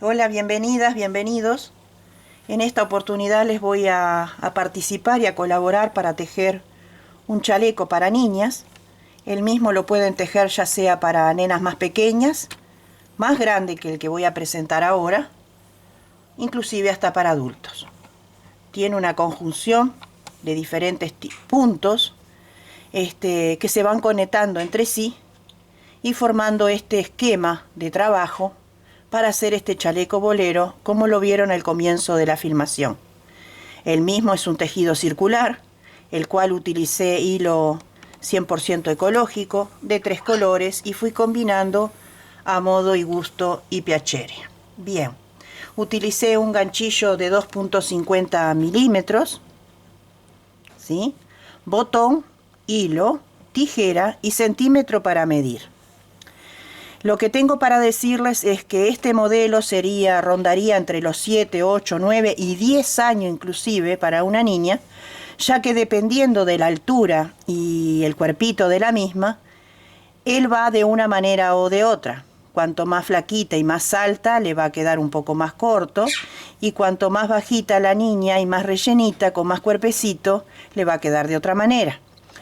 Hola, bienvenidas, bienvenidos. En esta oportunidad les voy a participar y a colaborar para tejer un chaleco para niñas. El mismo lo pueden tejer ya sea para nenas más pequeñas, más grande que el que voy a presentar ahora, inclusive hasta para adultos. Tiene una conjunción de diferentes puntos que se van conectando entre sí y formando este esquema de trabajo para hacer este chaleco bolero como lo vieron al comienzo de la filmación. El mismo es un tejido circular, el cual utilicé hilo 100% ecológico de 3 colores y fui combinando a modo y gusto y piacere. Bien, utilicé un ganchillo de 2.50 milímetros, ¿sí? Botón, hilo, tijera y centímetro para medir. Lo que tengo para decirles es que este modelo rondaría entre los 7, 8, 9 y 10 años inclusive para una niña, ya que dependiendo de la altura y el cuerpito de la misma, él va de una manera o de otra. Cuanto más flaquita y más alta le va a quedar un poco más corto, y cuanto más bajita la niña y más rellenita, con más cuerpecito, le va a quedar de otra manera.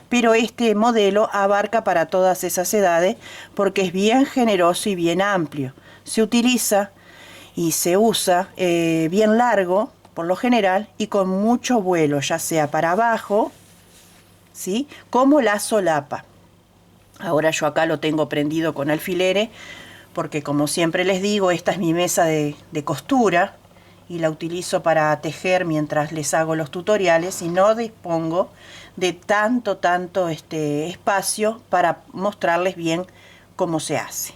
Pero este modelo abarca para todas esas edades porque es bien generoso y bien amplio. Se utiliza y se usa bien largo, por lo general, y con mucho vuelo, ya sea para abajo, ¿sí?, como la solapa. Ahora yo acá lo tengo prendido con alfileres porque, como siempre les digo, esta es mi mesa de costura y la utilizo para tejer mientras les hago los tutoriales y no dispongo de tanto espacio para mostrarles bien cómo se hace.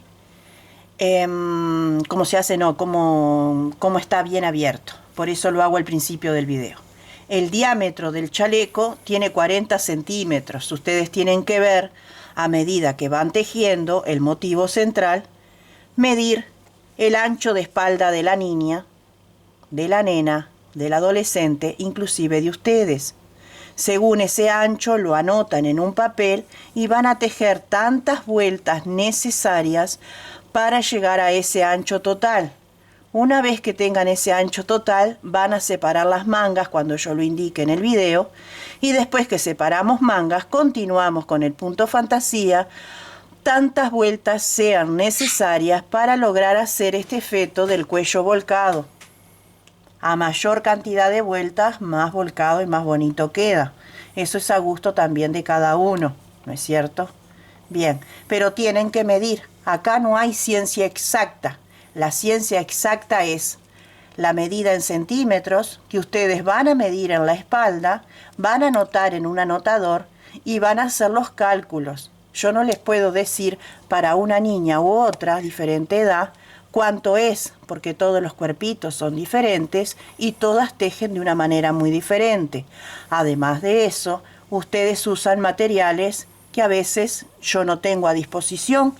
Cómo se hace, no, cómo está bien abierto. Por eso lo hago al principio del video. El diámetro del chaleco tiene 40 centímetros. Ustedes tienen que ver, a medida que van tejiendo el motivo central, medir el ancho de espalda de la niña, de la nena, del adolescente, inclusive de ustedes. Según ese ancho lo anotan en un papel y van a tejer tantas vueltas necesarias para llegar a ese ancho total. Una vez que tengan ese ancho total, van a separar las mangas cuando yo lo indique en el video, y después que separamos mangas, continuamos con el punto fantasía, tantas vueltas sean necesarias para lograr hacer este efecto del cuello volcado. A mayor cantidad de vueltas, más volcado y más bonito queda. Eso es a gusto también de cada uno, ¿no es cierto? Bien, pero tienen que medir. Acá no hay ciencia exacta. La ciencia exacta es la medida en centímetros que ustedes van a medir en la espalda, van a anotar en un anotador y van a hacer los cálculos. Yo no les puedo decir para una niña u otra, diferente edad, cuánto es, porque todos los cuerpitos son diferentes y todas tejen de una manera muy diferente. Además de eso, ustedes usan materiales que a veces yo no tengo a disposición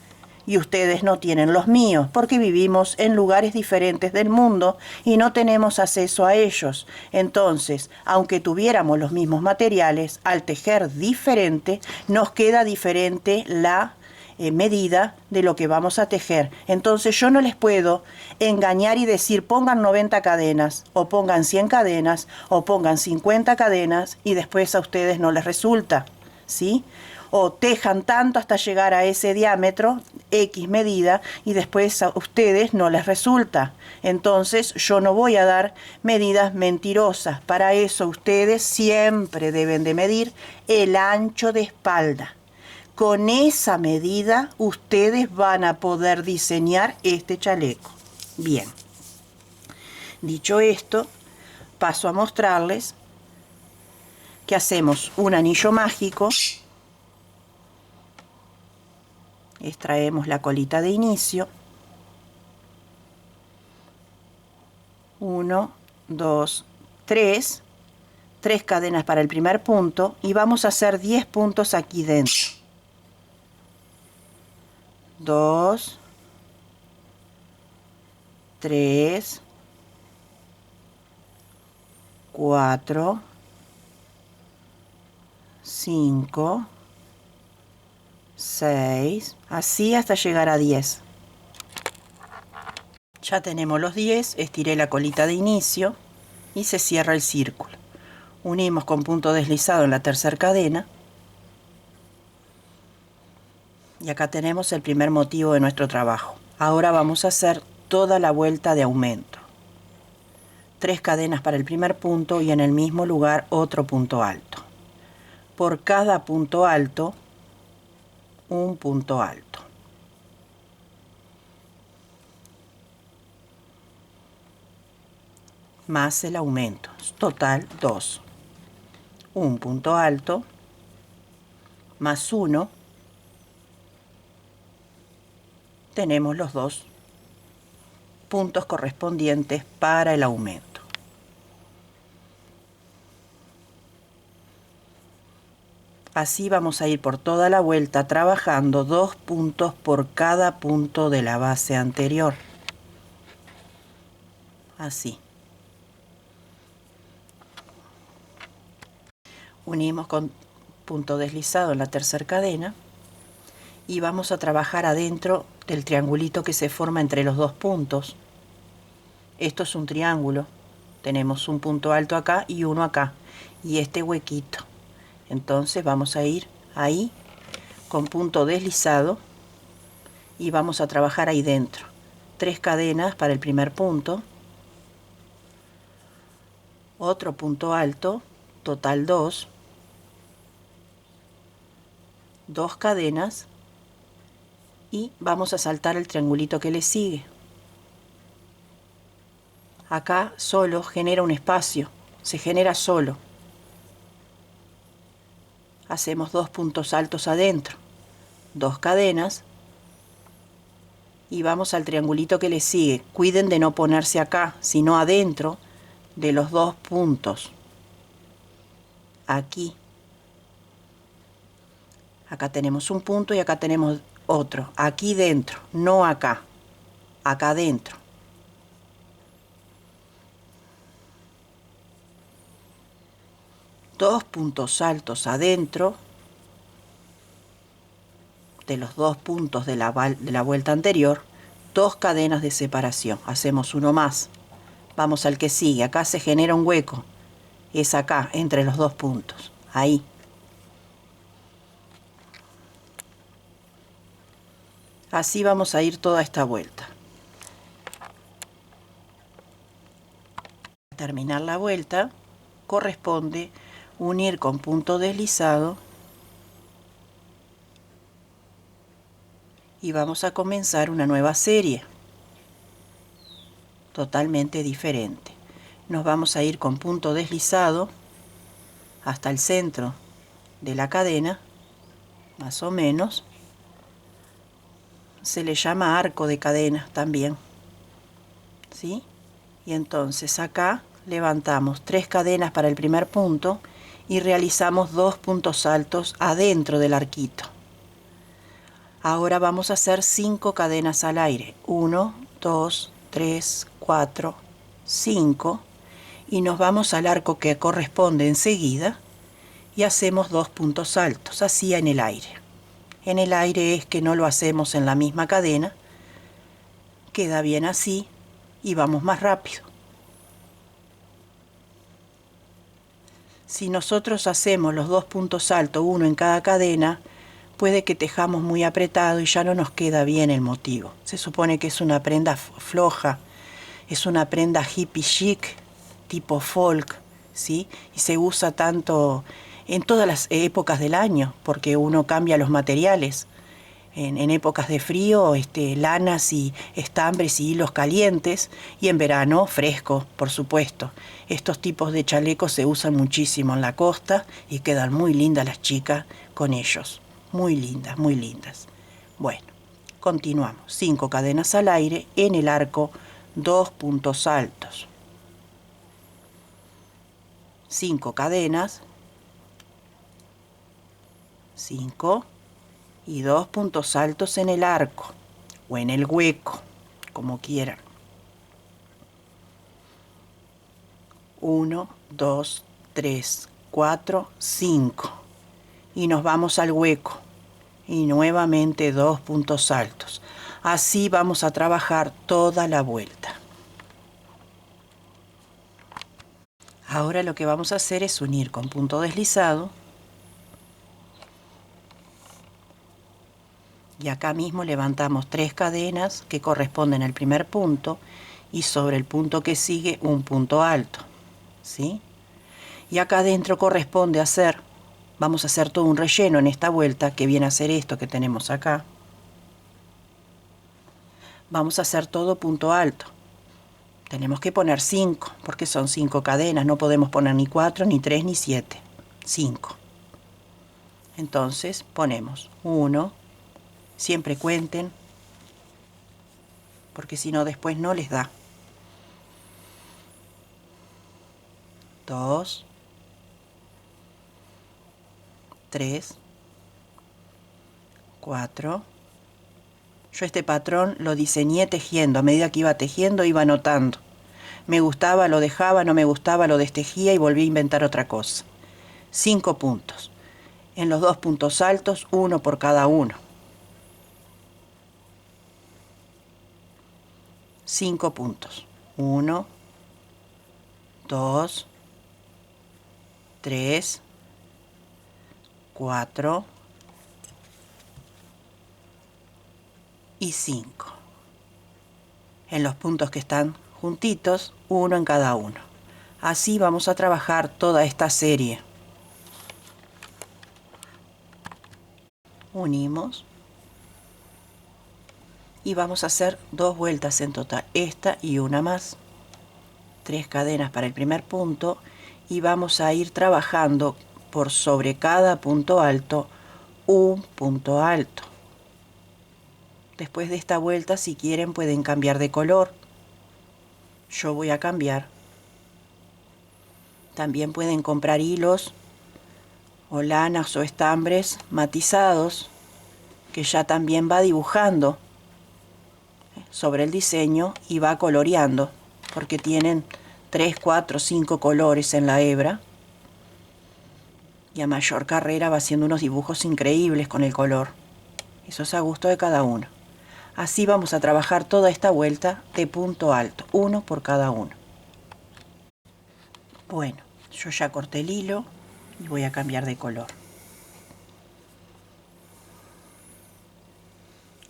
y ustedes no tienen los míos, porque vivimos en lugares diferentes del mundo y no tenemos acceso a ellos. Entonces, aunque tuviéramos los mismos materiales, al tejer diferente, nos queda diferente la medida de lo que vamos a tejer. Entonces yo no les puedo engañar y decir pongan 90 cadenas o pongan 100 cadenas o pongan 50 cadenas y después a ustedes no les resulta, ¿sí? O tejan tanto hasta llegar a ese diámetro, X medida, y después a ustedes no les resulta. Entonces yo no voy a dar medidas mentirosas. Para eso ustedes siempre deben de medir el ancho de espalda. Con esa medida ustedes van a poder diseñar este chaleco. Bien, dicho esto, paso a mostrarles que hacemos un anillo mágico. Extraemos la colita de inicio. 1, 2, 3. 3 cadenas para el primer punto y vamos a hacer 10 puntos aquí dentro. 2, 3, 4, 5, 6, así hasta llegar a 10. Ya tenemos los 10, estiré la colita de inicio y se cierra el círculo. Unimos con punto deslizado en la tercera cadena. Y acá tenemos el primer motivo de nuestro trabajo. Ahora vamos a hacer toda la vuelta de aumento. 3 cadenas para el primer punto y en el mismo lugar otro punto alto. Por cada punto alto, un punto alto. Más el aumento. Total 2. Un punto alto, más 1. Tenemos los 2 puntos correspondientes para el aumento. Así vamos a ir por toda la vuelta trabajando 2 puntos por cada punto de la base anterior. Así. Unimos con punto deslizado en la tercera cadena y vamos a trabajar adentro del triangulito que se forma entre los 2 puntos. Esto es un triángulo. Tenemos un punto alto acá y uno acá. Y este huequito. Entonces vamos a ir ahí con punto deslizado y vamos a trabajar ahí dentro. 3 cadenas para el primer punto. Otro punto alto, total 2. 2 cadenas y vamos a saltar el triangulito que le sigue. Acá solo genera un espacio, se genera solo. Hacemos 2 puntos altos adentro, 2 cadenas y vamos al triangulito que le sigue. Cuiden de no ponerse acá, sino adentro de los 2 puntos. Aquí. Acá tenemos un punto y acá tenemos otro. Aquí dentro, no acá. Acá adentro. Dos puntos altos adentro de los 2 puntos de la vuelta anterior, 2 cadenas de separación. Hacemos uno más. Vamos al que sigue. Acá se genera un hueco. Es acá, entre los 2 puntos. Ahí. Así vamos a ir toda esta vuelta. Al terminar la vuelta, corresponde unir con punto deslizado y vamos a comenzar una nueva serie totalmente diferente. Nos vamos a ir con punto deslizado hasta el centro de la cadena, más o menos. Se le llama arco de cadena también, ¿sí? Y entonces acá levantamos 3 cadenas para el primer punto y realizamos 2 puntos altos adentro del arquito. Ahora vamos a hacer 5 cadenas al aire. 1, 2, 3, 4, 5. Y nos vamos al arco que corresponde enseguida y hacemos 2 puntos altos, así en el aire. En el aire es que no lo hacemos en la misma cadena. Queda bien así y vamos más rápido. Si nosotros hacemos los 2 puntos altos, uno en cada cadena, puede que tejamos muy apretado y ya no nos queda bien el motivo. Se supone que es una prenda floja, es una prenda hippie chic, tipo folk, ¿sí? Y se usa tanto en todas las épocas del año, porque uno cambia los materiales. En épocas de frío, lanas y estambres y hilos calientes, y en verano fresco, por supuesto. Estos tipos de chalecos se usan muchísimo en la costa y quedan muy lindas las chicas con ellos. Muy lindas, muy lindas. Bueno, continuamos. 5 cadenas al aire, en el arco 2 puntos altos. 5 cadenas, 5 y 2 puntos altos en el arco o en el hueco, como quieran. 1, 2, 3, 4, 5 y nos vamos al hueco y nuevamente 2 puntos altos. Así vamos a trabajar toda la vuelta. Ahora lo que vamos a hacer es unir con punto deslizado. Y acá mismo levantamos 3 cadenas que corresponden al primer punto y sobre el punto que sigue un punto alto, ¿sí? Y acá adentro corresponde hacer, vamos a hacer todo un relleno en esta vuelta que viene a ser esto que tenemos acá. Vamos a hacer todo punto alto. Tenemos que poner 5 porque son 5 cadenas, no podemos poner ni 4, ni 3, ni 7, 5. Entonces ponemos 1, siempre cuenten, porque si no después no les da. 2, 3, 4. Yo este patrón lo diseñé tejiendo, a medida que iba tejiendo iba anotando. Me gustaba, lo dejaba, no me gustaba, lo destejía y volví a inventar otra cosa. 5 puntos. En los 2 puntos altos, 1 por cada uno. 5 puntos. 1, 2, 3, 4 y 5. En los puntos que están juntitos, 1 en cada uno. Así vamos a trabajar toda esta serie. Unimos y vamos a hacer 2 vueltas en total, esta y una más. 3 cadenas para el primer punto y vamos a ir trabajando por sobre cada punto alto un punto alto. Después de esta vuelta, si quieren, pueden cambiar de color. Yo voy a cambiar. También pueden comprar hilos o lanas o estambres matizados, que ya también va dibujando sobre el diseño y va coloreando, porque tienen 3, 4, 5 colores en la hebra. Y a mayor carrera va haciendo unos dibujos increíbles con el color. Eso es a gusto de cada uno. Así vamos a trabajar toda esta vuelta de punto alto, 1 por cada uno. Bueno, yo ya corté el hilo y voy a cambiar de color.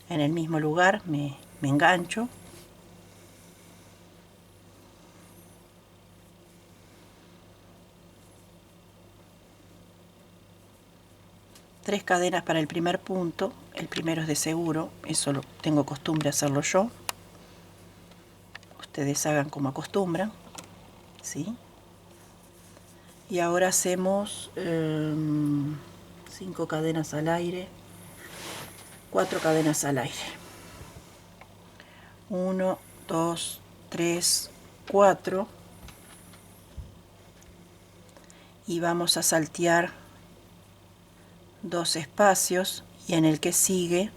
En el mismo lugar me engancho. Tres cadenas para el primer punto, el primero es de seguro, eso tengo costumbre hacerlo yo. Ustedes hagan como acostumbran, ¿sí? Y ahora hacemos 5 cadenas al aire, 4 cadenas al aire. 1, 2, 3, 4. Y vamos a saltear 2 espacios y en el que sigue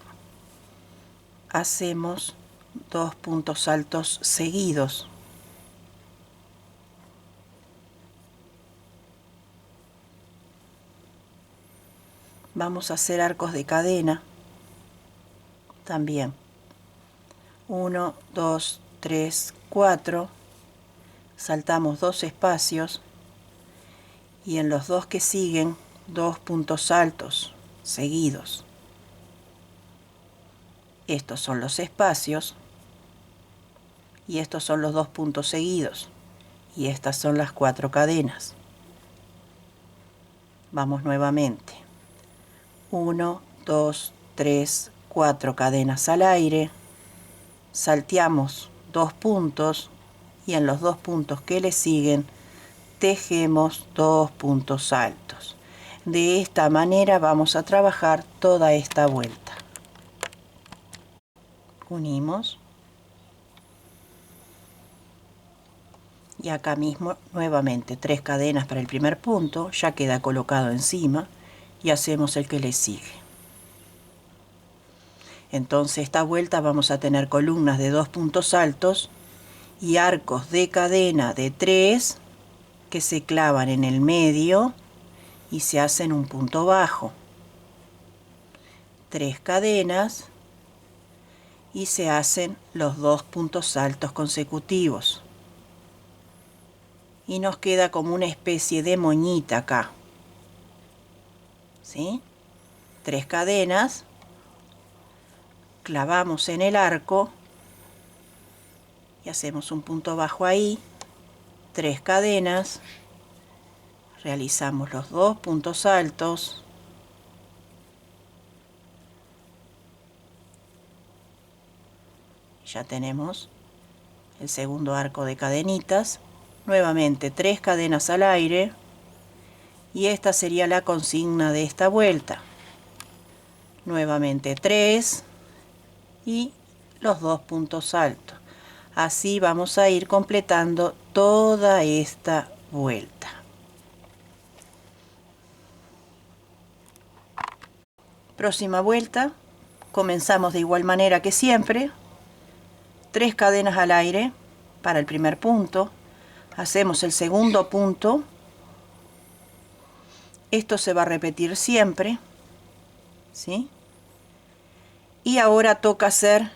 hacemos 2 puntos altos seguidos. Vamos a hacer arcos de cadena también. 1, 2, 3, 4. Saltamos 2 espacios y en los 2 que siguen 2 puntos altos seguidos. Estos son los espacios y estos son los 2 puntos seguidos y estas son las 4 cadenas. Vamos nuevamente. 1, 2, 3, 4 cadenas al aire. Salteamos 2 puntos y en los 2 puntos que le siguen tejemos 2 puntos altos. De esta manera vamos a trabajar toda esta vuelta. Unimos y acá mismo nuevamente 3 cadenas para el primer punto, ya queda colocado encima y hacemos el que le sigue. Entonces esta vuelta vamos a tener columnas de 2 puntos altos y arcos de cadena de 3 que se clavan en el medio y se hacen un punto bajo. 3 cadenas y se hacen los 2 puntos altos consecutivos. Y nos queda como una especie de moñita acá. ¿Sí? 3 cadenas, clavamos en el arco y hacemos un punto bajo ahí, 3 cadenas, realizamos los 2 puntos altos, ya tenemos el segundo arco de cadenitas. Nuevamente 3 cadenas al aire, y esta sería la consigna de esta vuelta. Nuevamente 3 y los 2 puntos altos. Así vamos a ir completando toda esta vuelta. Próxima vuelta, comenzamos de igual manera que siempre. 3 cadenas al aire para el primer punto. Hacemos el segundo punto. Esto se va a repetir siempre, ¿sí? Y ahora toca hacer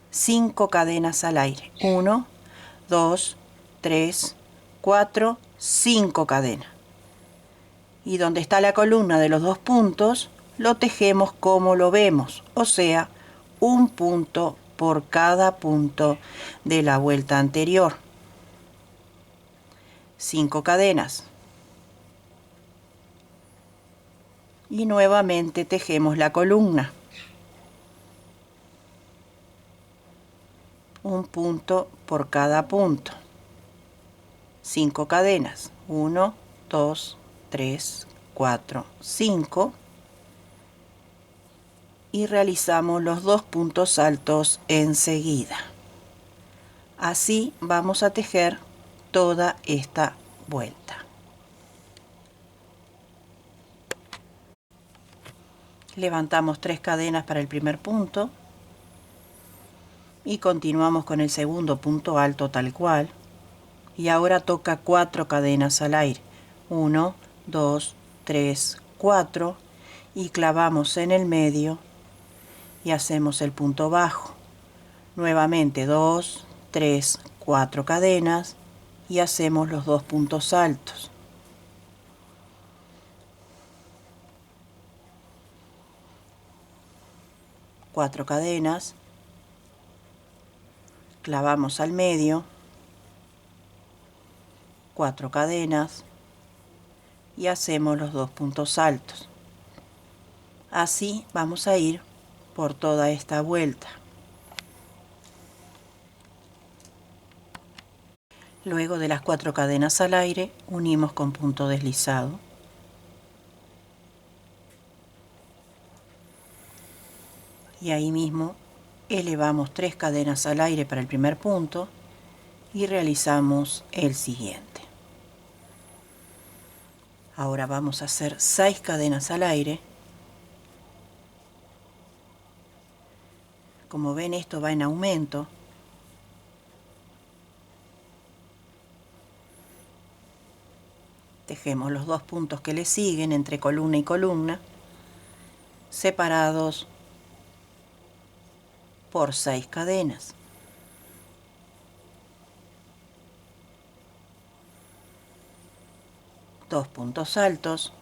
5 cadenas al aire. 1, 2, 3, 4, 5 cadenas. Y donde está la columna de los 2 puntos, lo tejemos como lo vemos, o sea, un punto por cada punto de la vuelta anterior. 5 cadenas. Y nuevamente tejemos la columna. Un punto por cada punto. 5 cadenas. 1, 2, 3, 4, 5. Y realizamos los 2 puntos altos enseguida. Así vamos a tejer toda esta vuelta. Levantamos 3 cadenas para el primer punto y continuamos con el segundo punto alto tal cual. Y ahora toca 4 cadenas al aire. 1, 2, 3, 4 y clavamos en el medio y hacemos el punto bajo. Nuevamente 2, 3, 4 cadenas y hacemos los 2 puntos altos. Cuatro cadenas, clavamos al medio, 4 cadenas y hacemos los 2 puntos altos. Así vamos a ir por toda esta vuelta. Luego de las 4 cadenas al aire, unimos con punto deslizado. Y ahí mismo elevamos 3 cadenas al aire para el primer punto y realizamos el siguiente. Ahora vamos a hacer 6 cadenas al aire. Como ven, esto va en aumento. Tejemos los 2 puntos que le siguen entre columna y columna, separados por 6 cadenas. Dos puntos altos,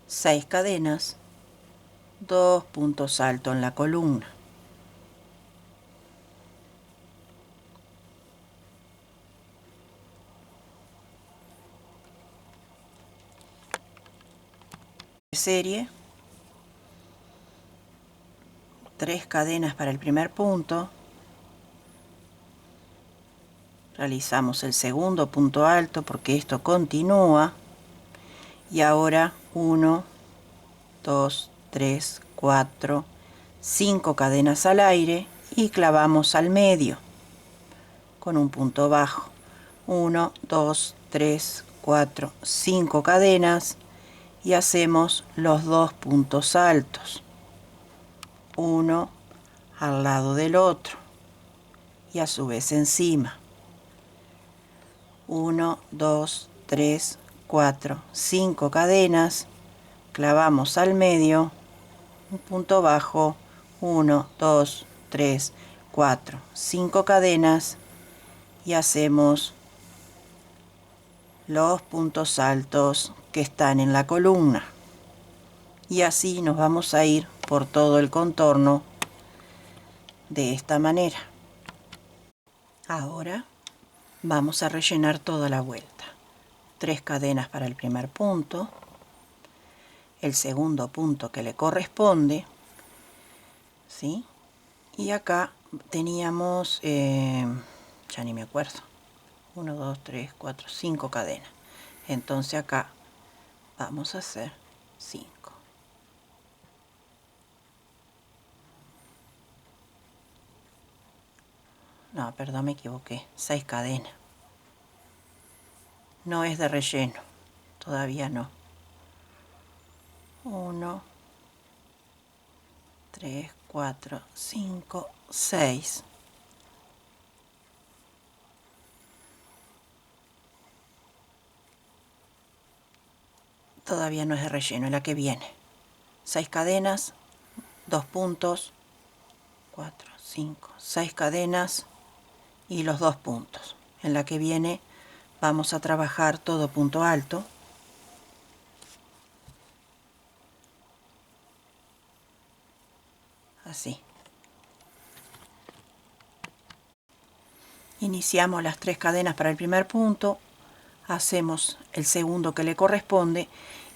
6 cadenas, 2 puntos altos en la columna. Serie, 3 cadenas para el primer punto, realizamos el segundo punto alto porque esto continúa, y ahora 1, 2, 3, 4, 5 cadenas al aire y clavamos al medio con un punto bajo. 1, 2, 3, 4, 5 cadenas y hacemos los 2 puntos altos, uno al lado del otro y a su vez encima. 1, 2, 3, 4, 5 cadenas, clavamos al medio un punto bajo, 1, 2, 3, 4, 5 cadenas y hacemos los puntos altos que están en la columna. Y así nos vamos a ir por todo el contorno de esta manera. Ahora vamos a rellenar toda la vuelta. 3 cadenas para el primer punto, el segundo punto que le corresponde, ¿sí? Y acá teníamos, ya ni me acuerdo, 1, 2, 3, 4, 5 cadenas. Entonces acá vamos a hacer 5. No, perdón, me equivoqué, 6 cadenas. No es de relleno, todavía no. 1, 3, 4, 5, 6. Todavía no es de relleno, es la que viene. 6 cadenas, 2 puntos, 4, 5, 6 cadenas y los 2 puntos. En la que viene vamos a trabajar todo punto alto. Así. Iniciamos las 3 cadenas para el primer punto, hacemos el segundo que le corresponde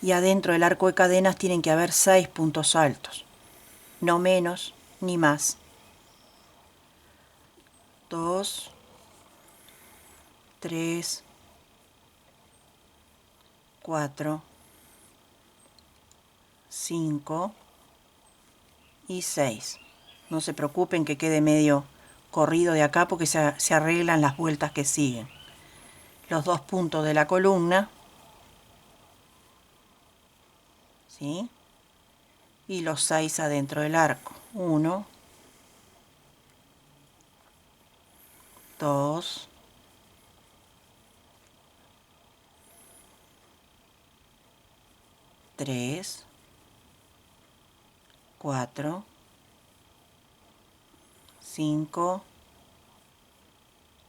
y adentro del arco de cadenas tienen que haber 6 puntos altos, no menos ni más. 2, 3, 4, 5 y 6. No se preocupen que quede medio corrido de acá porque se arreglan las vueltas que siguen. Los 2 puntos de la columna, ¿sí? Y los 6 adentro del arco. 1, 2, 3, 4, 5,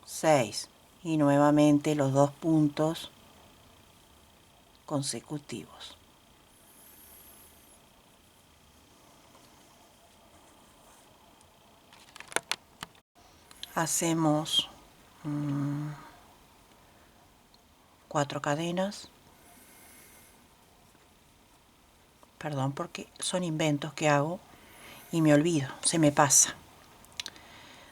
6 y nuevamente los 2 puntos consecutivos. Hacemos 4 cadenas. Perdón, porque son inventos que hago y me olvido, se me pasa.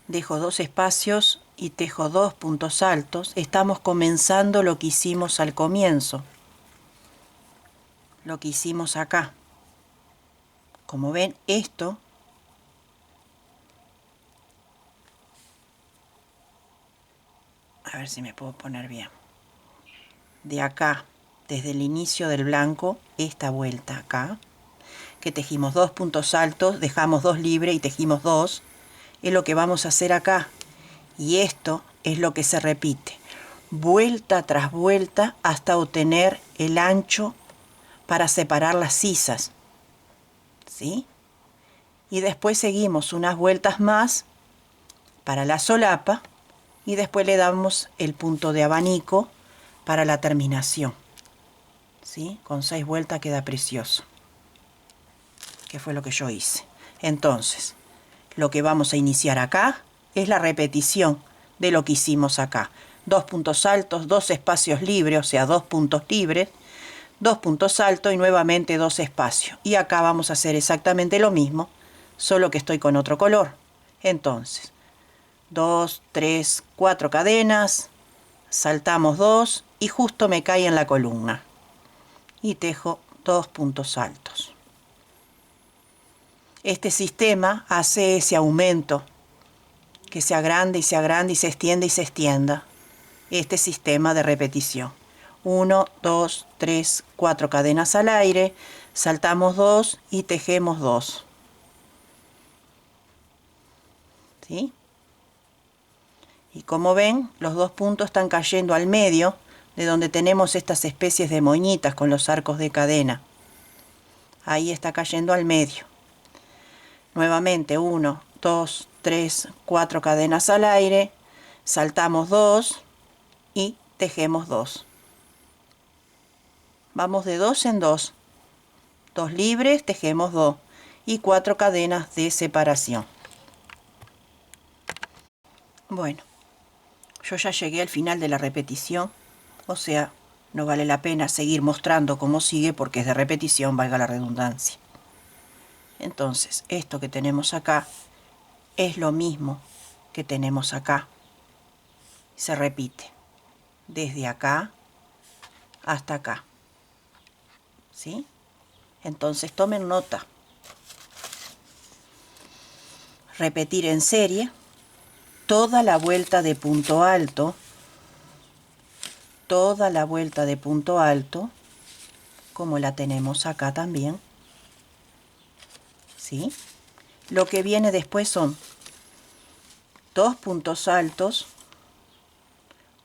Dejo 2 espacios y tejo 2 puntos altos. Estamos comenzando lo que hicimos al comienzo, lo que hicimos acá. Como ven, esto a ver si me puedo poner bien. De acá, desde el inicio del blanco, esta vuelta acá, que tejimos 2 puntos altos, dejamos 2 libres y tejimos 2, es lo que vamos a hacer acá. Y esto es lo que se repite, vuelta tras vuelta, hasta obtener el ancho para separar las sisas, ¿sí? Y después seguimos unas vueltas más para la solapa y después le damos el punto de abanico para la terminación, ¿sí? Con 6 vueltas queda precioso, que fue lo que yo hice. Entonces, lo que vamos a iniciar acá es la repetición de lo que hicimos acá. 2 puntos altos, 2 espacios libres, o sea, 2 puntos libres, 2 puntos altos y nuevamente 2 espacios. Y acá vamos a hacer exactamente lo mismo, solo que estoy con otro color. Entonces, 2, 3, 4 cadenas, saltamos 2 y justo me cae en la columna. Y tejo 2 puntos altos. Este sistema hace ese aumento, que se agrande y se agrande y se extienda y se extienda. Este sistema de repetición. 1, 2, 3, 4 cadenas al aire, saltamos 2 y tejemos 2. ¿Sí? Y como ven, los 2 puntos están cayendo al medio, de donde tenemos estas especies de moñitas con los arcos de cadena. Ahí está cayendo al medio. Nuevamente 1, 2, 3, 4 cadenas al aire, saltamos 2 y tejemos 2. Vamos de 2 en 2, 2 libres, tejemos 2 y 4 cadenas de separación. Bueno, yo ya llegué al final de la repetición, o sea, no vale la pena seguir mostrando cómo sigue porque es de repetición, valga la redundancia. Entonces, esto que tenemos acá es lo mismo que tenemos acá. Se repite desde acá hasta acá. ¿Sí? Entonces tomen nota. Repetir en serie toda la vuelta de punto alto, toda la vuelta de punto alto, como la tenemos acá también. ¿Sí? Lo que viene después son 2 puntos altos,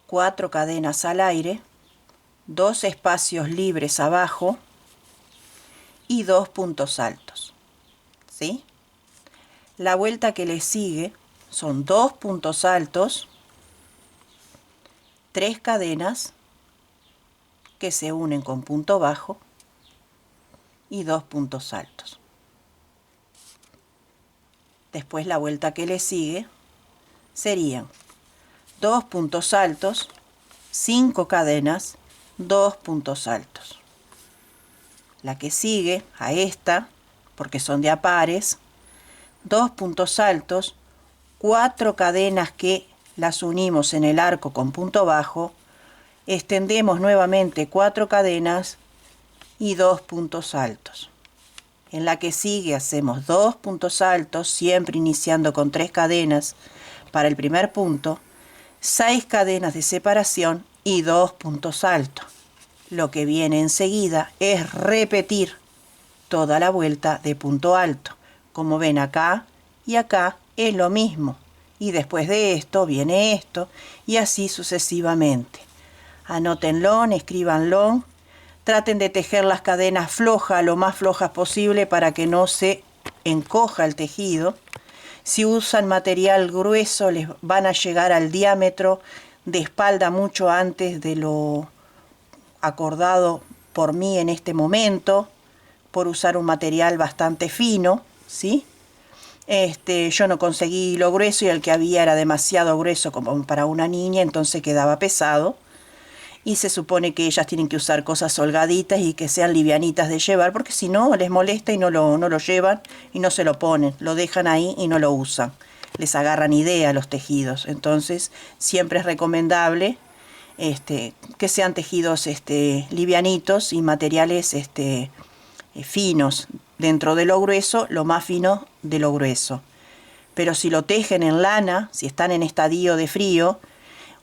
4 cadenas al aire, 2 espacios libres abajo y 2 puntos altos. ¿Sí? La vuelta que le sigue son 2 puntos altos, 3 cadenas que se unen con punto bajo y 2 puntos altos. Después la vuelta que le sigue serían 2 puntos altos, 5 cadenas, 2 puntos altos. La que sigue a esta, porque son de a pares, 2 puntos altos, 4 cadenas que las unimos en el arco con punto bajo, extendemos nuevamente 4 cadenas y 2 puntos altos. En la que sigue hacemos 2 puntos altos, siempre iniciando con 3 cadenas para el primer punto, 6 cadenas de separación y 2 puntos altos. Lo que viene enseguida es repetir toda la vuelta de punto alto. Como ven acá y acá es lo mismo. Y después de esto viene esto y así sucesivamente. Anótenlo, escríbanlo. Traten de tejer las cadenas flojas, lo más flojas posible para que no se encoja el tejido. Si usan material grueso, les van a llegar al diámetro de espalda mucho antes de lo acordado por mí en este momento, por usar un material bastante fino, ¿sí? Yo no conseguí lo grueso y el que había era demasiado grueso como para una niña, entonces quedaba pesado. Y se supone que ellas tienen que usar cosas holgaditas y que sean livianitas de llevar, porque si no les molesta y no lo llevan y no se lo ponen, lo dejan ahí y no lo usan. Les agarran idea a los tejidos. Entonces siempre es recomendable que sean tejidos livianitos y materiales finos. Dentro de lo grueso, lo más fino de lo grueso. Pero si lo tejen en lana, si están en estadio de frío,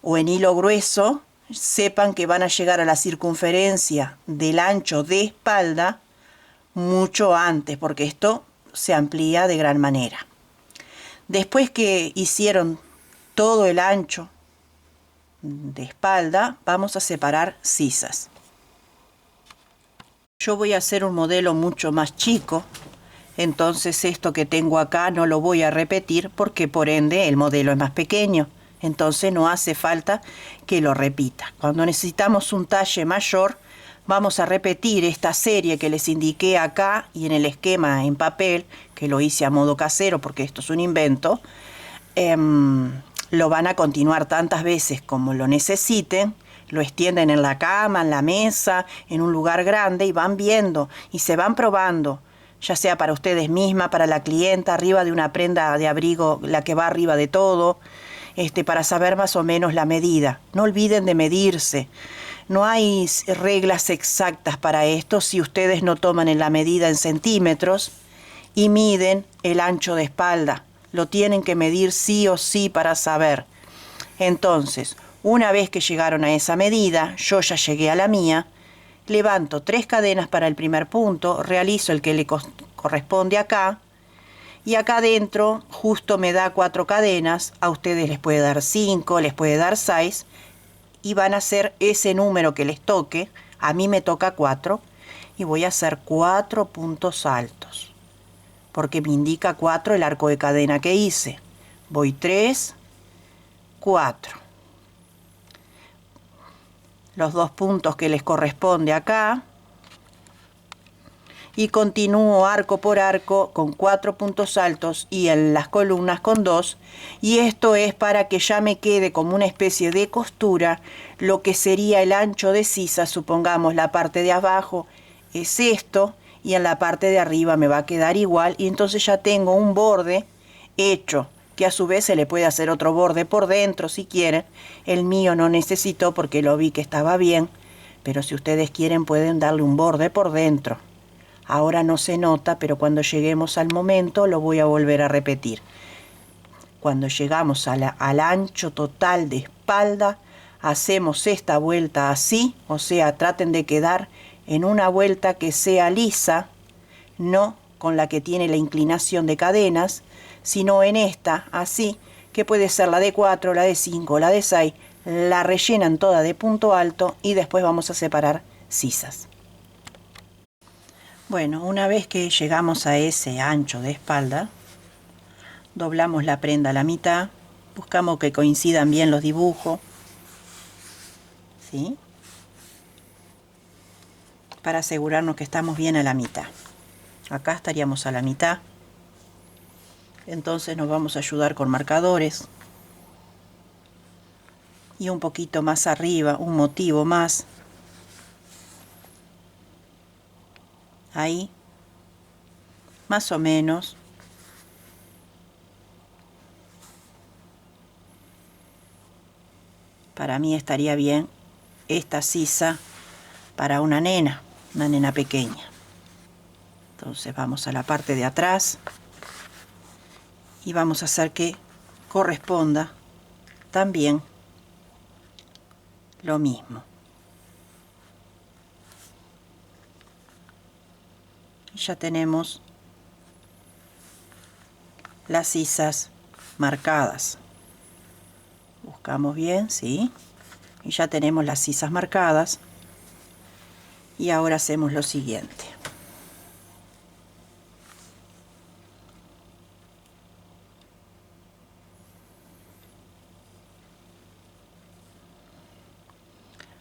o en hilo grueso, sepan que van a llegar a la circunferencia del ancho de espalda mucho antes, porque esto se amplía de gran manera. Después que hicieron todo el ancho de espalda, vamos a separar sisas. Yo voy a hacer un modelo mucho más chico, entonces esto que tengo acá no lo voy a repetir porque por ende el modelo es más pequeño. Entonces no hace falta que lo repita. Cuando necesitamos un talle mayor, vamos a repetir esta serie que les indiqué acá y en el esquema en papel, que lo hice a modo casero porque esto es un invento. Lo van a continuar tantas veces como lo necesiten, lo extienden en la cama, en la mesa, en un lugar grande y van viendo y se van probando, ya sea para ustedes mismas, para la clienta, arriba de una prenda de abrigo, la que va arriba de todo, para saber más o menos la medida. No olviden de medirse. No hay reglas exactas para esto si ustedes no toman en la medida en centímetros y miden el ancho de espalda. Lo tienen que medir sí o sí para saber. Entonces, una vez que llegaron a esa medida, yo ya llegué a la mía, levanto 3 cadenas para el primer punto, realizo el que le corresponde acá, y acá adentro justo me da 4 cadenas, a ustedes les puede dar 5, les puede dar 6, y van a hacer ese número que les toque, a mí me toca 4, y voy a hacer 4 puntos altos. porque me indica 4 el arco de cadena que hice. Voy 3, 4. Los 2 puntos que les corresponde acá. Y continúo arco por arco con 4 puntos altos y en las columnas con 2. Y esto es para que ya me quede como una especie de costura lo que sería el ancho de sisa. Supongamos la parte de abajo es esto y en la parte de arriba me va a quedar igual. Y entonces ya tengo un borde hecho, que a su vez se le puede hacer otro borde por dentro si quieren. El mío no necesitó porque lo vi que estaba bien, pero si ustedes quieren pueden darle un borde por dentro. Ahora no se nota, pero cuando lleguemos al momento lo voy a volver a repetir. Cuando llegamos al ancho total de espalda, hacemos esta vuelta así, o sea, traten de quedar en una vuelta que sea lisa, no con la que tiene la inclinación de cadenas, sino en esta, así, que puede ser la de 4, la de 5, la de 6, la rellenan toda de punto alto y después vamos a separar sisas. Bueno, una vez que llegamos a ese ancho de espalda, doblamos la prenda a la mitad, buscamos que coincidan bien los dibujos, ¿sí? Para asegurarnos que estamos bien a la mitad. Acá estaríamos a la mitad. Entonces nos vamos a ayudar con marcadores. Y un poquito más arriba, un motivo más. Ahí. Más o menos. Para mí estaría bien esta sisa para una nena pequeña. Entonces vamos a la parte de atrás y vamos a hacer que corresponda también lo mismo. Ya tenemos las sisas marcadas. Buscamos bien, ¿sí? Y ya tenemos las sisas marcadas. Y ahora hacemos lo siguiente.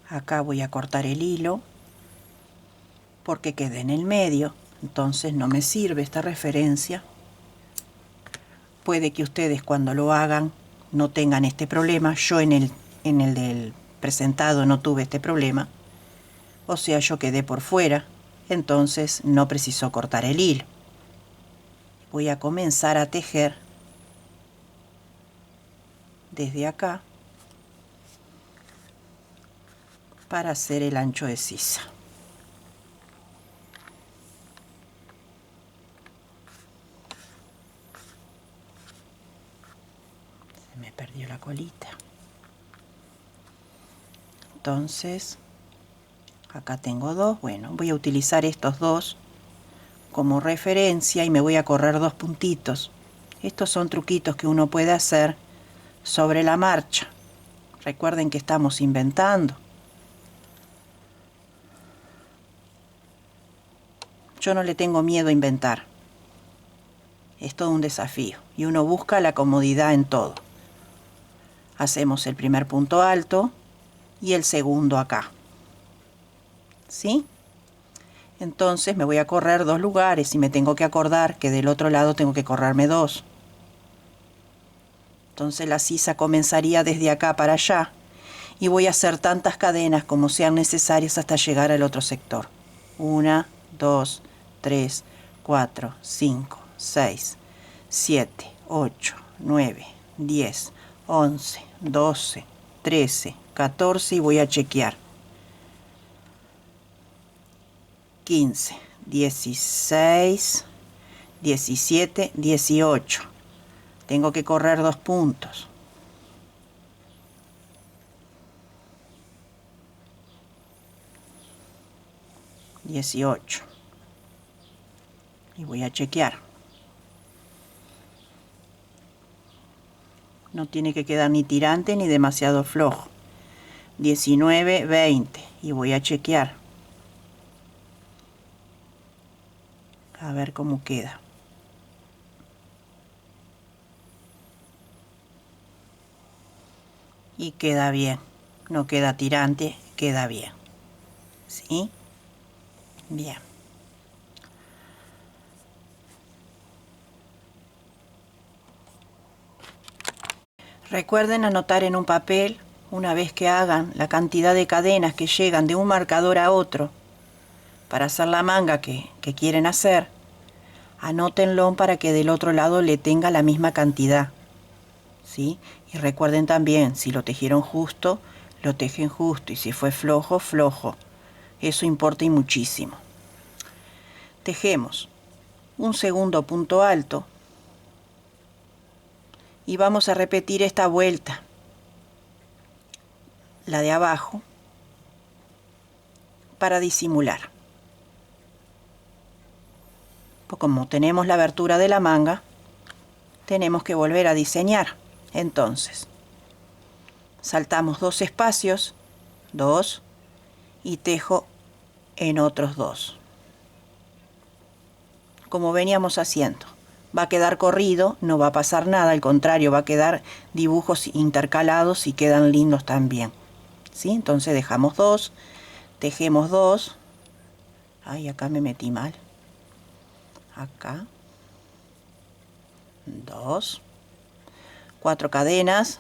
Acá voy a cortar el hilo porque queda en el medio, entonces no me sirve esta referencia. Puede que ustedes cuando lo hagan no tengan este problema. Yo en el del presentado no tuve este problema. O sea, yo quedé por fuera, entonces no preciso cortar el hilo. Voy a comenzar a tejer desde acá para hacer el ancho de sisa. Se me perdió la colita. Entonces, acá tengo 2. Bueno, voy a utilizar estos 2 como referencia y me voy a correr 2 puntitos. Estos son truquitos que uno puede hacer sobre la marcha. Recuerden que estamos inventando. Yo no le tengo miedo a inventar. Es todo un desafío y uno busca la comodidad en todo. Hacemos el primer punto alto y el segundo acá. ¿Sí? Entonces me voy a correr 2 lugares y me tengo que acordar que del otro lado tengo que correrme 2. Entonces la sisa comenzaría desde acá para allá y voy a hacer tantas cadenas como sean necesarias hasta llegar al otro sector. 1, 2, 3, 4, 5, 6, 7, 8, 9, 10, 11, 12, 13, 14 y voy a chequear. 15, 16, 17, 18. Tengo que correr 2 puntos. 18. Y voy a chequear. No tiene que quedar ni tirante ni demasiado flojo. 19, 20. Y voy a chequear. A ver cómo queda. y queda bien, no queda tirante, queda bien, ¿sí? Bien. Recuerden anotar en un papel, una vez que hagan, la cantidad de cadenas que llegan de un marcador a otro para hacer la manga que quieren hacer. Anótenlo para que del otro lado le tenga la misma cantidad, ¿sí? Y recuerden también, si lo tejieron justo, lo tejen justo, y si fue flojo, flojo. Eso importa y muchísimo. Tejemos un segundo punto alto y vamos a repetir esta vuelta, la de abajo, para disimular. Pues como tenemos la abertura de la manga, tenemos que volver a diseñar. Entonces, saltamos 2 espacios, 2, y tejo en otros 2. Como veníamos haciendo. Va a quedar corrido, no va a pasar nada, al contrario, va a quedar dibujos intercalados y quedan lindos también. ¿Sí? Entonces dejamos 2, tejemos 2. Ay, acá me metí mal. Acá. 2. 4 cadenas.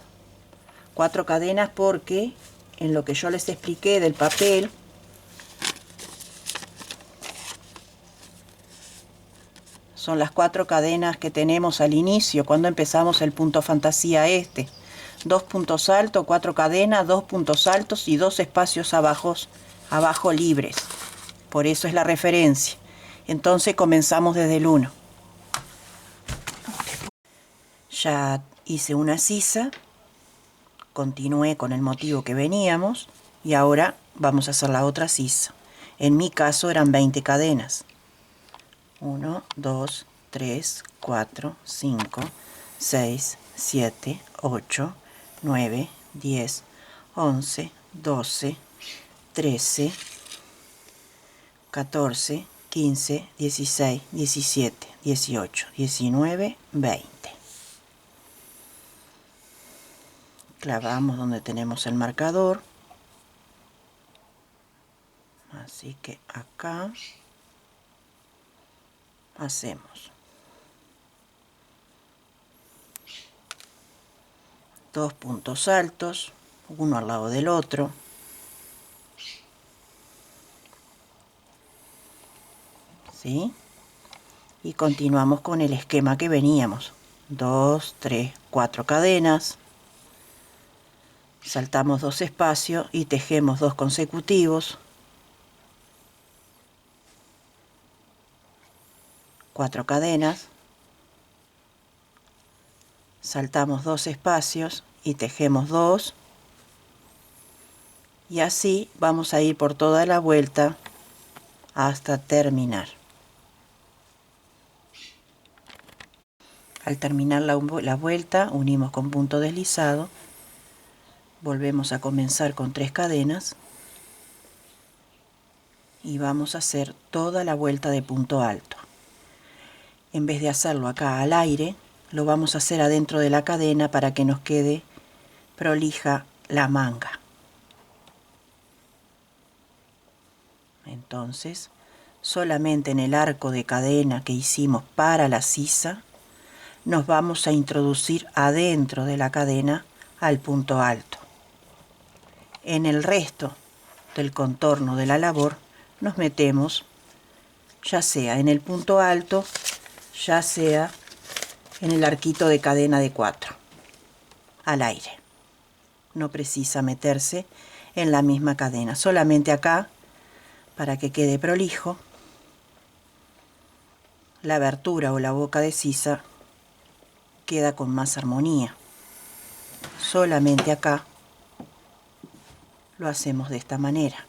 4 cadenas porque en lo que yo les expliqué del papel, son las 4 cadenas que tenemos al inicio, cuando empezamos el punto fantasía este. 2 puntos altos, 4 cadenas, 2 puntos altos y 2 espacios abajo libres. Por eso es la referencia. Entonces comenzamos desde el 1. Ya hice una sisa, continué con el motivo que veníamos y ahora vamos a hacer la otra sisa. En mi caso eran 20 cadenas. 1, 2, 3, 4, 5, 6, 7, 8, 9, 10, 11, 12, 13, 14, 15, 16, 17, 18, 19, 20. Clavamos donde tenemos el marcador. Así que acá hacemos 2 puntos altos, uno al lado del otro. ¿Sí? Y continuamos con el esquema que veníamos. 2, 3, 4 cadenas. Saltamos 2 espacios y tejemos 2 consecutivos. 4 cadenas. Saltamos 2 espacios y tejemos 2. Y así vamos a ir por toda la vuelta hasta terminar. Al terminar la vuelta, unimos con punto deslizado, volvemos a comenzar con 3 cadenas y vamos a hacer toda la vuelta de punto alto. En vez de hacerlo acá al aire, lo vamos a hacer adentro de la cadena para que nos quede prolija la manga. Entonces, solamente en el arco de cadena que hicimos para la sisa, nos vamos a introducir adentro de la cadena al punto alto. En el resto del contorno de la labor nos metemos ya sea en el punto alto, ya sea en el arquito de cadena de 4 al aire. No precisa meterse en la misma cadena, solamente acá, para que quede prolijo, la abertura o la boca de sisa queda con más armonía. Solamente acá lo hacemos de esta manera.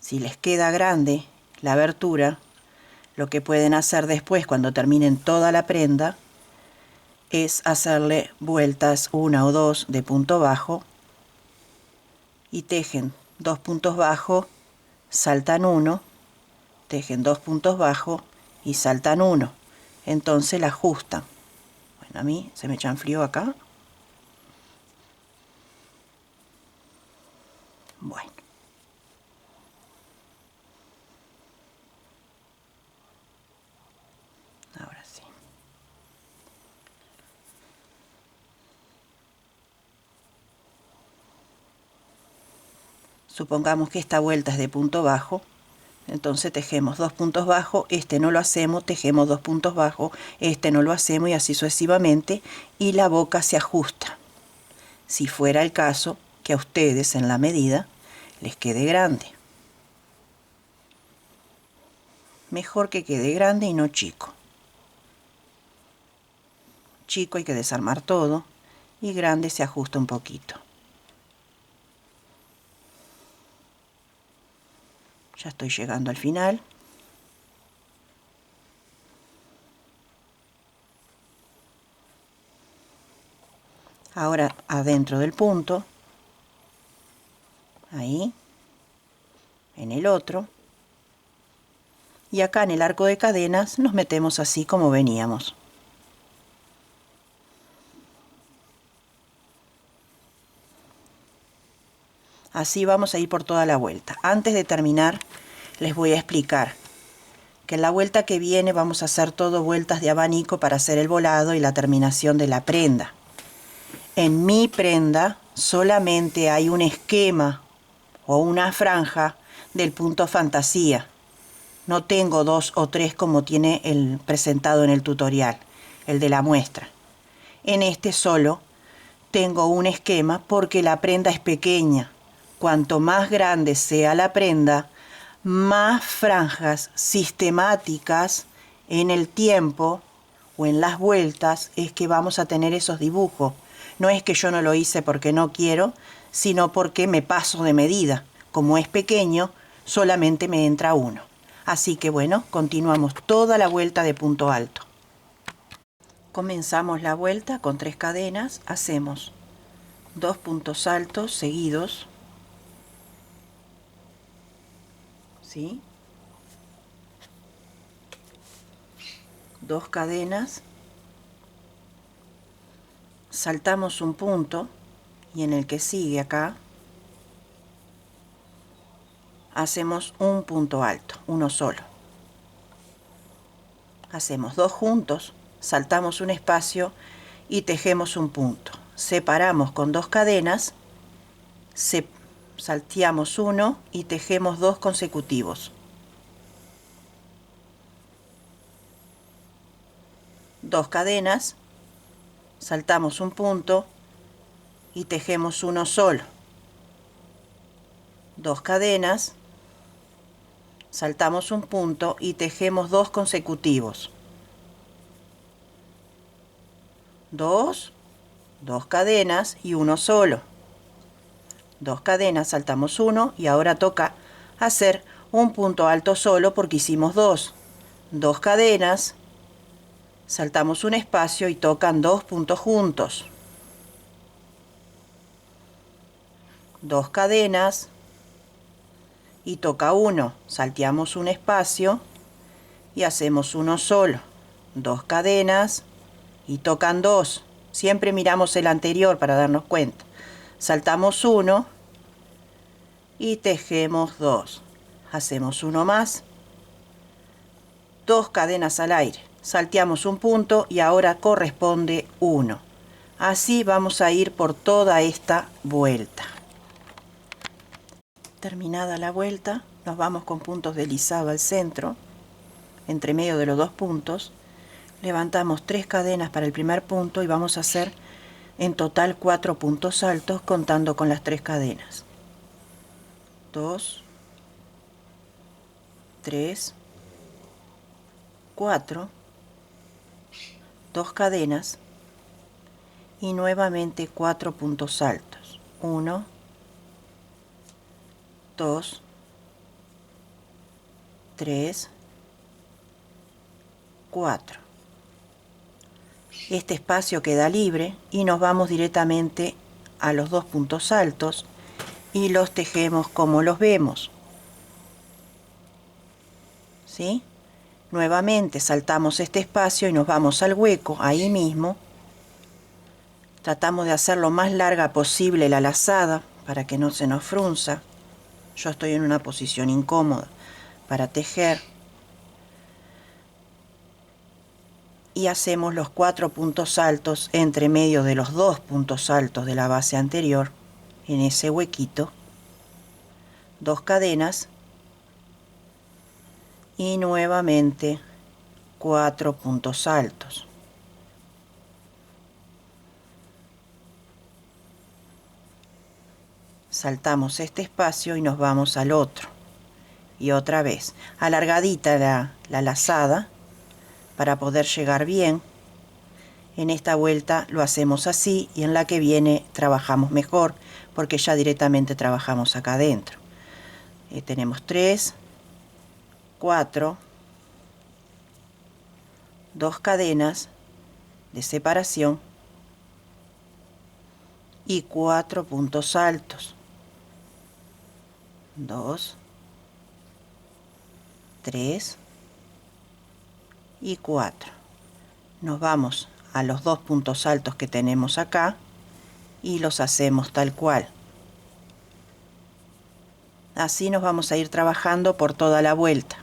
Si les queda grande la abertura, lo que pueden hacer después cuando terminen toda la prenda es hacerle vueltas 1 o 2 de punto bajo y tejen 2 puntos bajos, saltan 1, tejen 2 puntos bajos y saltan 1. Entonces la ajustan. Bueno, A mí se me chanflió acá. Bueno. Ahora sí. Supongamos que esta vuelta es de punto bajo. Entonces tejemos 2 puntos bajos, este no lo hacemos, tejemos 2 puntos bajos, este no lo hacemos y así sucesivamente, y la boca se ajusta. Si fuera el caso que a ustedes en la medida les quede grande. Mejor que quede grande y no chico. Chico hay que desarmar todo y grande se ajusta un poquito. Ya estoy llegando al final. Ahora adentro del punto, ahí, en el otro, y acá en el arco de cadenas nos metemos así como veníamos. Así vamos a ir por toda la vuelta. Antes de terminar, les voy a explicar que en la vuelta que viene vamos a hacer todo vueltas de abanico para hacer el volado y la terminación de la prenda. En mi prenda solamente hay un esquema o una franja del punto fantasía. No tengo 2 o 3 como tiene el presentado en el tutorial, el de la muestra. En este solo tengo un esquema porque la prenda es pequeña. Cuanto más grande sea la prenda, más franjas sistemáticas en el tiempo o en las vueltas es que vamos a tener esos dibujos. No es que yo no lo hice porque no quiero, sino porque me paso de medida. Como es pequeño, solamente me entra uno. Así que bueno, continuamos toda la vuelta de punto alto. Comenzamos la vuelta con 3 cadenas, hacemos 2 puntos altos seguidos, ¿sí? 2 cadenas, saltamos un punto y en el que sigue acá hacemos un punto alto, uno solo. Hacemos 2 juntos, saltamos un espacio y tejemos un punto. Separamos con 2 cadenas, salteamos uno y tejemos 2 consecutivos. 2 cadenas, saltamos un punto y tejemos uno solo. 2 cadenas, saltamos un punto y tejemos 2 consecutivos. 2 cadenas y uno solo. 2 cadenas, saltamos uno y ahora toca hacer un punto alto solo porque hicimos 2. 2 cadenas, saltamos un espacio y tocan 2 puntos juntos. 2 cadenas y toca 1, salteamos un espacio y hacemos uno solo. 2 cadenas y tocan 2. Siempre miramos el anterior para darnos cuenta. Saltamos 1 y tejemos 2. Hacemos uno más. 2 cadenas al aire. Salteamos un punto y ahora corresponde 1. Así vamos a ir por toda esta vuelta. Terminada la vuelta, nos vamos con puntos deslizados al centro, entre medio de los 2 puntos. Levantamos 3 cadenas para el primer punto y vamos a hacer en total 4 puntos altos contando con las 3 cadenas. 2, 3, 4, 2 cadenas y nuevamente 4 puntos altos. 1, 2, 3, 4. Este espacio queda libre y nos vamos directamente a los 2 puntos altos y los tejemos como los vemos. ¿Sí? Nuevamente saltamos este espacio y nos vamos al hueco, ahí mismo, Tratamos de hacer lo más larga posible la lazada para que no se nos frunza. Yo estoy en una posición incómoda para tejer. Y hacemos los 4 puntos altos entre medio de los 2 puntos altos de la base anterior, en ese huequito, 2 cadenas y nuevamente 4 puntos altos. Saltamos este espacio y nos vamos al otro. Y otra vez, alargadita la lazada para poder llegar bien. En esta vuelta lo hacemos así y en la que viene trabajamos mejor porque ya directamente trabajamos acá adentro. Tenemos 3, 4, 2 cadenas de separación y 4 puntos altos. 2, 3 y 4. Nos vamos a los 2 puntos altos que tenemos acá y los hacemos tal cual. Así nos vamos a ir trabajando por toda la vuelta.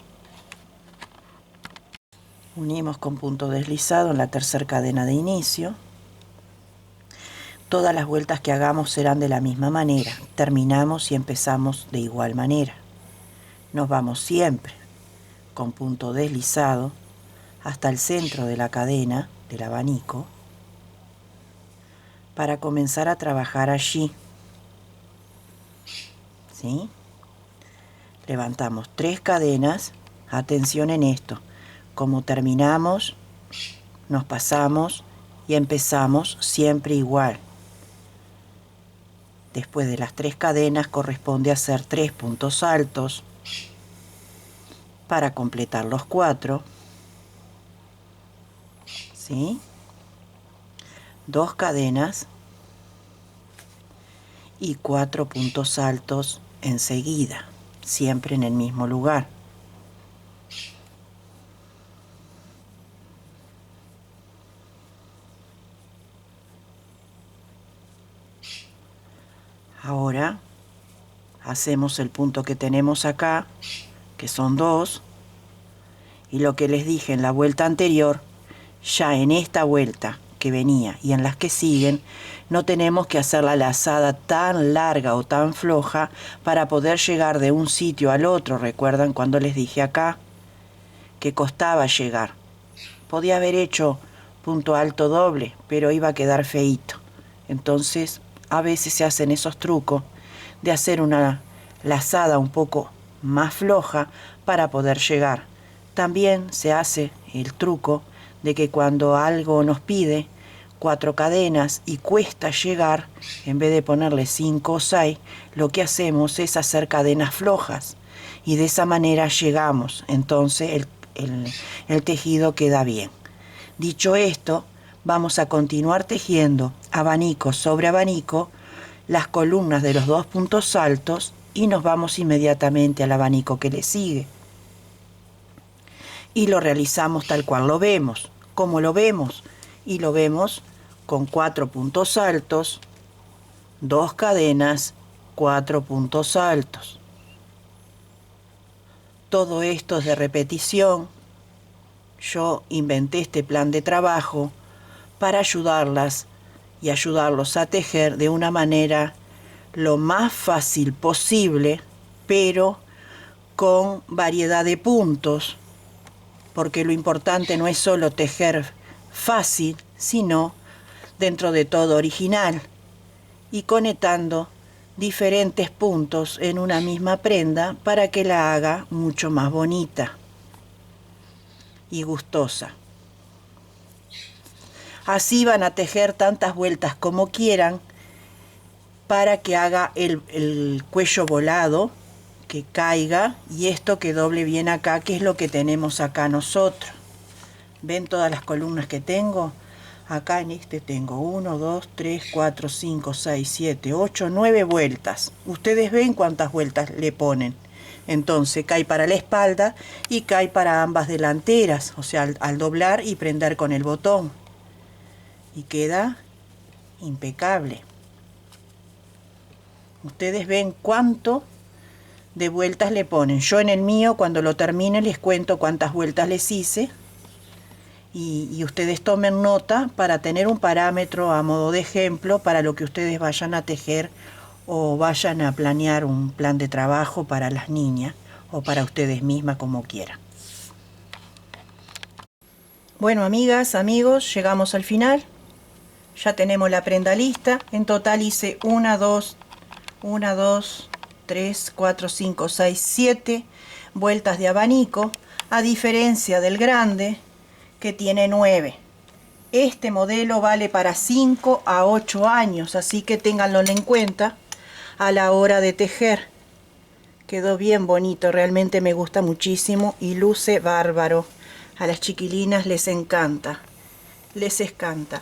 Unimos con punto deslizado en la tercera cadena de inicio. Todas las vueltas que hagamos serán de la misma manera. Terminamos y empezamos de igual manera. Nos vamos siempre con punto deslizado hasta el centro de la cadena del abanico para comenzar a trabajar allí. ¿Sí? Levantamos 3 cadenas. Atención en esto. Como terminamos, nos pasamos y empezamos siempre igual. Después de las 3 cadenas corresponde hacer 3 puntos altos para completar los 4. ¿Sí? 2 cadenas y 4 puntos altos enseguida, siempre en el mismo lugar. Ahora hacemos el punto que tenemos acá, que son 2, y lo que les dije en la vuelta anterior, ya en esta vuelta que venía y en las que siguen, no tenemos que hacer la lazada tan larga o tan floja para poder llegar de un sitio al otro. ¿Recuerdan cuando les dije acá que costaba llegar? Podía haber hecho punto alto doble, pero iba a quedar feíto. Entonces, a veces se hacen esos trucos de hacer una lazada un poco más floja para poder llegar. También se hace el truco de que cuando algo nos pide 4 cadenas y cuesta llegar, en vez de ponerle 5 o 6, lo que hacemos es hacer cadenas flojas y de esa manera llegamos. Entonces el tejido queda bien. Dicho esto, vamos a continuar tejiendo abanico sobre abanico las columnas de los 2 puntos altos y nos vamos inmediatamente al abanico que le sigue. Y lo realizamos tal cual lo vemos. ¿Cómo lo vemos? Y lo vemos con 4 puntos altos, 2 cadenas, 4 puntos altos. Todo esto es de repetición. Yo inventé este plan de trabajo para ayudarlas y ayudarlos a tejer de una manera lo más fácil posible, pero con variedad de puntos, porque lo importante no es solo tejer fácil, sino dentro de todo original y conectando diferentes puntos en una misma prenda para que la haga mucho más bonita y gustosa. Así van a tejer tantas vueltas como quieran para que haga el cuello volado, que caiga y esto que doble bien acá, que es lo que tenemos acá nosotros. ¿Ven todas las columnas que tengo? Acá en este tengo 1, 2, 3, 4, 5, 6, 7, 8, 9 vueltas. Ustedes ven cuántas vueltas le ponen. Entonces cae para la espalda y cae para ambas delanteras, o sea, al doblar y prender con el botón. Y queda impecable. Ustedes ven cuánto de vueltas le ponen. Yo en el mío, cuando lo termine, les cuento cuántas vueltas les hice. Y ustedes tomen nota para tener un parámetro a modo de ejemplo para lo que ustedes vayan a tejer o vayan a planear un plan de trabajo para las niñas o para ustedes mismas, como quieran. Bueno, amigas, amigos, llegamos al final. Ya tenemos la prenda lista. En total hice 1, 2, 3, 4, 5, 6, 7 vueltas de abanico, a diferencia del grande, que tiene 9. Este modelo vale para 5 a 8 años, así que ténganlo en cuenta a la hora de tejer. Quedó bien bonito, realmente me gusta muchísimo y luce bárbaro. A las chiquilinas les encanta, les encanta.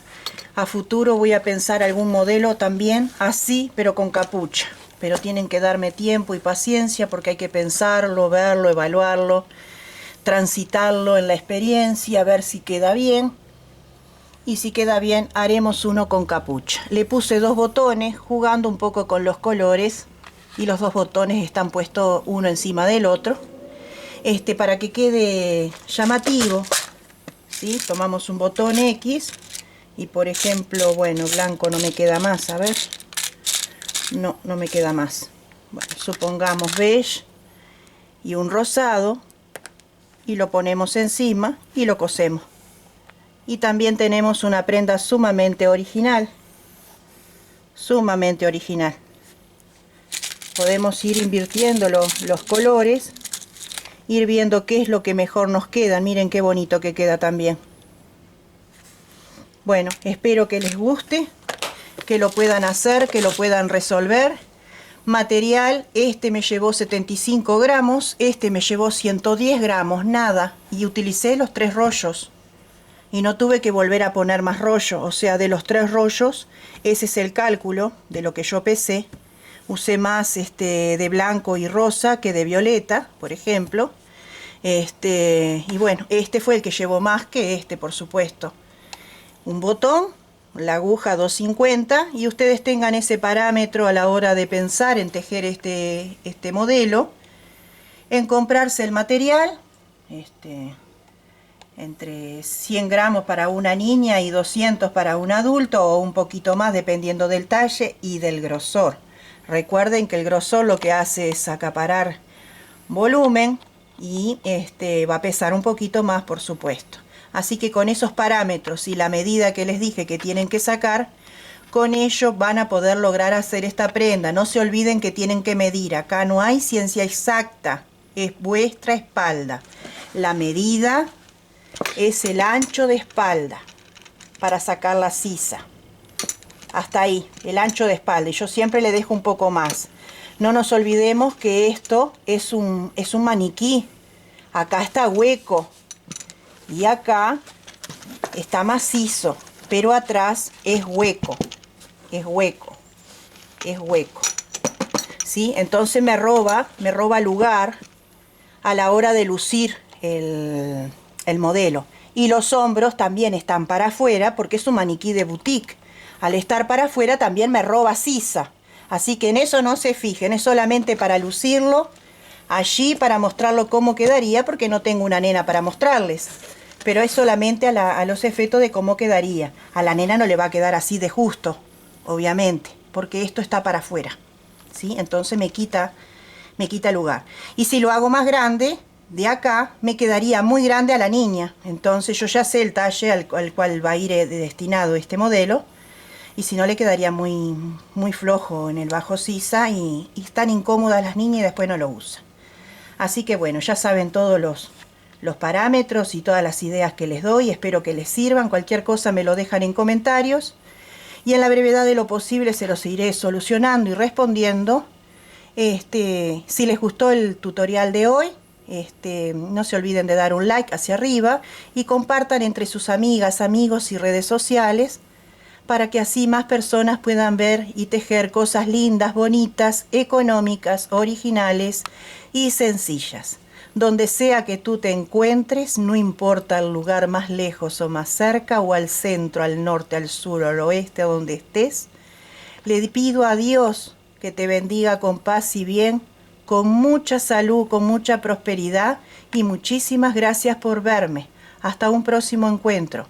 A futuro voy a pensar algún modelo también así, pero con capucha. Pero tienen que darme tiempo y paciencia porque hay que pensarlo, verlo, evaluarlo, transitarlo en la experiencia, ver si queda bien. Y si queda bien, haremos uno con capucha. Le puse 2 botones, jugando un poco con los colores. Y los 2 botones están puestos uno encima del otro. Para que quede llamativo, ¿sí? Tomamos un botón X. Y por ejemplo, bueno, blanco no me queda más, a ver. No me queda más. Bueno, supongamos beige y un rosado. Y lo ponemos encima y lo cosemos. Y también tenemos una prenda sumamente original. Sumamente original. Podemos ir invirtiendo los colores. Ir viendo qué es lo que mejor nos queda. Miren qué bonito que queda también. Bueno, espero que les guste. Que lo puedan hacer, que lo puedan resolver. Material, me llevó 75 gramos, me llevó 110 gramos, nada. Y utilicé los 3 rollos. Y no tuve que volver a poner más rollo. O sea, de los 3 rollos, ese es el cálculo de lo que yo pesé. Usé más de blanco y rosa que de violeta, por ejemplo. Y bueno, fue el que llevó más que por supuesto. Un botón. La aguja 250 y ustedes tengan ese parámetro a la hora de pensar en tejer este modelo, en comprarse el material, entre 100 gramos para una niña y 200 para un adulto o un poquito más dependiendo del talle y del grosor. Recuerden que el grosor lo que hace es acaparar volumen y va a pesar un poquito más, por supuesto. Así que con esos parámetros y la medida que les dije que tienen que sacar, con ello van a poder lograr hacer esta prenda. No se olviden que tienen que medir. Acá no hay ciencia exacta, es vuestra espalda. La medida es el ancho de espalda para sacar la sisa. Hasta ahí, el ancho de espalda. Y yo siempre le dejo un poco más. No nos olvidemos que esto es un maniquí. Acá está hueco. Y acá está macizo, pero atrás es hueco, es hueco, es hueco. ¿Sí? Entonces me roba lugar a la hora de lucir el modelo. Y los hombros también están para afuera porque es un maniquí de boutique. Al estar para afuera también me roba sisa. Así que en eso no se fijen, es solamente para lucirlo allí, para mostrarlo cómo quedaría, porque no tengo una nena para mostrarles. Pero es solamente a los efectos de cómo quedaría. A la nena no le va a quedar así de justo, obviamente, porque esto está para afuera, ¿sí? Entonces me quita lugar. Y si lo hago más grande, de acá, me quedaría muy grande a la niña. Entonces yo ya sé el talle al cual va a ir destinado este modelo. Y si no, le quedaría muy flojo en el bajo sisa y están incómodas las niñas y después no lo usan. Así que bueno, ya saben todos los parámetros y todas las ideas que les doy. Espero que les sirvan. Cualquier cosa me lo dejan en comentarios. Y en la brevedad de lo posible se los iré solucionando y respondiendo. Si les gustó el tutorial de hoy, no se olviden de dar un like hacia arriba y compartan entre sus amigas, amigos y redes sociales para que así más personas puedan ver y tejer cosas lindas, bonitas, económicas, originales y sencillas. Donde sea que tú te encuentres, no importa el lugar más lejos o más cerca, o al centro, al norte, al sur, al oeste, a donde estés, le pido a Dios que te bendiga con paz y bien, con mucha salud, con mucha prosperidad, y muchísimas gracias por verme. Hasta un próximo encuentro.